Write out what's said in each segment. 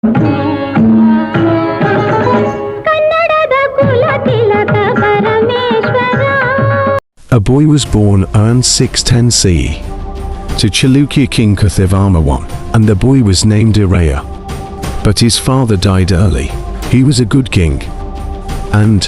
A boy was born around 610 CE to Chalukya king Karthivama I, and the boy was named Iraya. But his father died early. He was a good king, and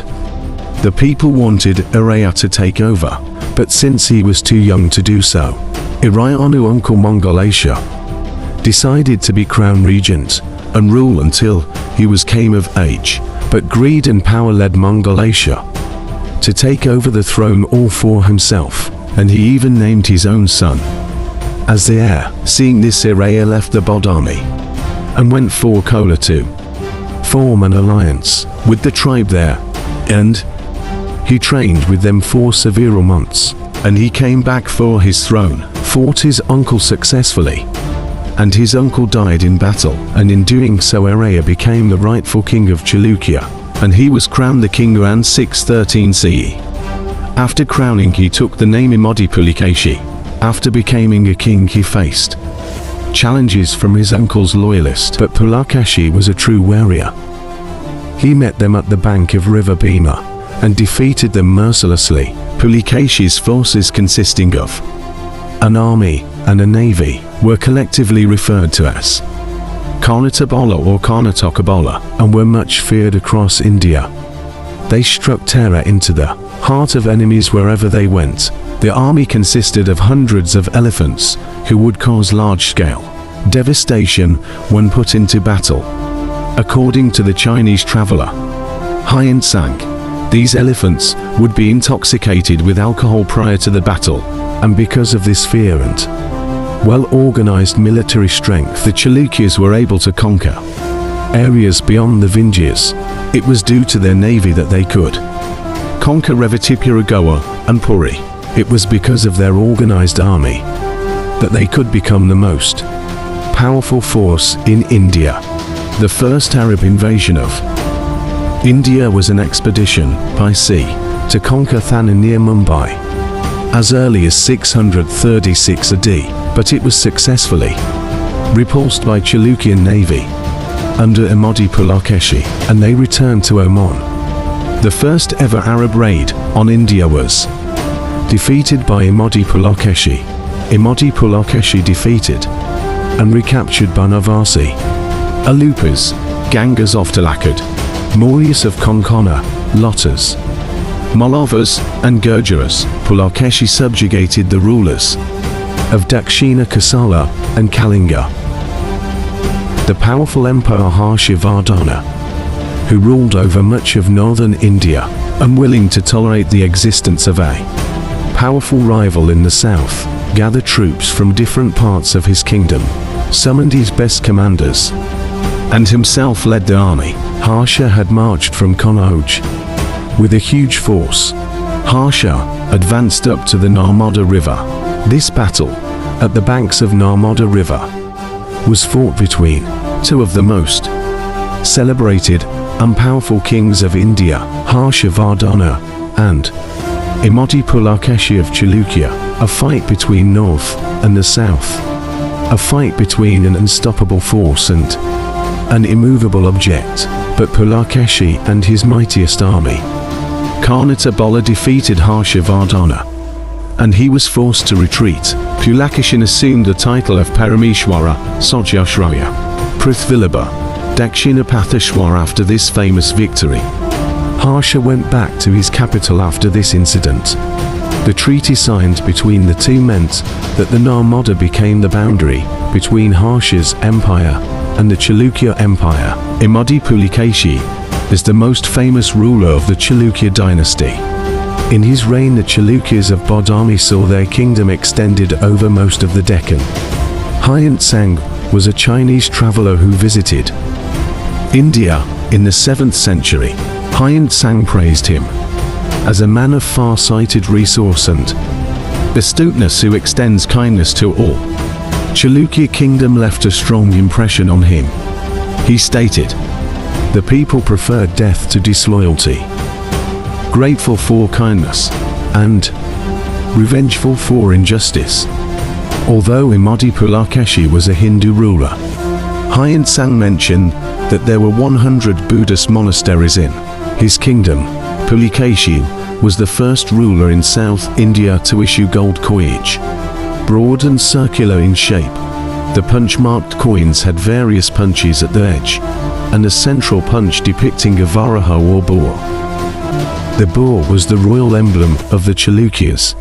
the people wanted Iraya to take over, but since he was too young to do so, Iraya's uncle Mongolatia decided to be crown regent and rule until he came of age. But greed and power led Mongolatia to take over the throne all for himself, and he even named his own son as the heir. Seeing this, Iraya left the Bod army and went for Kola to form an alliance with the tribe there, and he trained with them for several months, and he came back for his throne, fought his uncle successfully, and his uncle died in battle, and in doing so Iraya became the rightful king of Chalukya, and he was crowned the king around 613 CE. After crowning, he took the name Immadi Pulikeshi. After becoming a king, he faced challenges from his uncle's loyalists, but Pulikeshi was a true warrior. He met them at the bank of River Bhima and defeated them mercilessly. Pulikeshi's forces, consisting of an army and a navy, were collectively referred to as Karnatabola or Karnatakabola, and were much feared across India. They struck terror into the heart of enemies wherever they went. The army consisted of hundreds of elephants who would cause large-scale devastation when put into battle. According to the Chinese traveler Hian Sang, these elephants would be intoxicated with alcohol prior to the battle, and because of this fear and well-organized military strength, the Chalukyas were able to conquer areas beyond the Vindhyas. It was due to their navy that they could conquer Revatipura, Goa, and Puri. It was because of their organized army that they could become the most powerful force in India. The first Arab invasion of India was an expedition by sea to conquer Thana near Mumbai as early as 636 AD, but it was successfully repulsed by Chalukyan navy under Immadi Pulikeshi, and they returned to Oman. The first ever Arab raid on India was defeated by Immadi Pulikeshi. Immadi Pulikeshi defeated and recaptured Banavasi, Alupas, Gangas of Talakad, Mauryas of Konkona, Lotas, Mallavas, and Gurjaras. Pulikeshi subjugated the rulers of Dakshina Kosala and Kalinga. The powerful Emperor Harshavardhana, who ruled over much of northern India, unwilling to tolerate the existence of a powerful rival in the south, gathered troops from different parts of his kingdom, summoned his best commanders, and himself led the army. Harsha had marched from Kanauj with a huge force. Harsha advanced up to the Narmada River. This battle at the banks of Narmada River was fought between two of the most celebrated and powerful kings of India, Harshavardhana and Immadi Pulikeshi of Chalukya. A fight between north and the south. A fight between an unstoppable force and an immovable object. But Pulikeshi and his mightiest army, Karnatabola, defeated Harshavardhana, and he was forced to retreat. Pulikeshi assumed the title of Parameshwara, Satyashraya, Prithvilabha, Dakshinapatishwara after this famous victory. Harsha went back to his capital after this incident. The treaty signed between the two meant that the Narmada became the boundary between Harsha's empire and the Chalukya Empire. Immadi Pulikeshi is the most famous ruler of the Chalukya dynasty. In his reign, the Chalukyas of Badami saw their kingdom extended over most of the Deccan. Hian Sang was a Chinese traveler who visited India in the 7th century. Hian Sang praised him as a man of far-sighted resource and astuteness who extends kindness to all. Chalukya kingdom left a strong impression on him. He stated, "The people preferred death to disloyalty, grateful for kindness, and revengeful for injustice." Although Immadi Pulikeshi was a Hindu ruler, Hiyen Tsang mentioned that there were 100 Buddhist monasteries in his kingdom. Pulikeshi was the first ruler in South India to issue gold coinage. Broad and circular in shape, the punch-marked coins had various punches at the edge, and a central punch depicting a Varaha or boar. The boar was the royal emblem of the Chalukyas.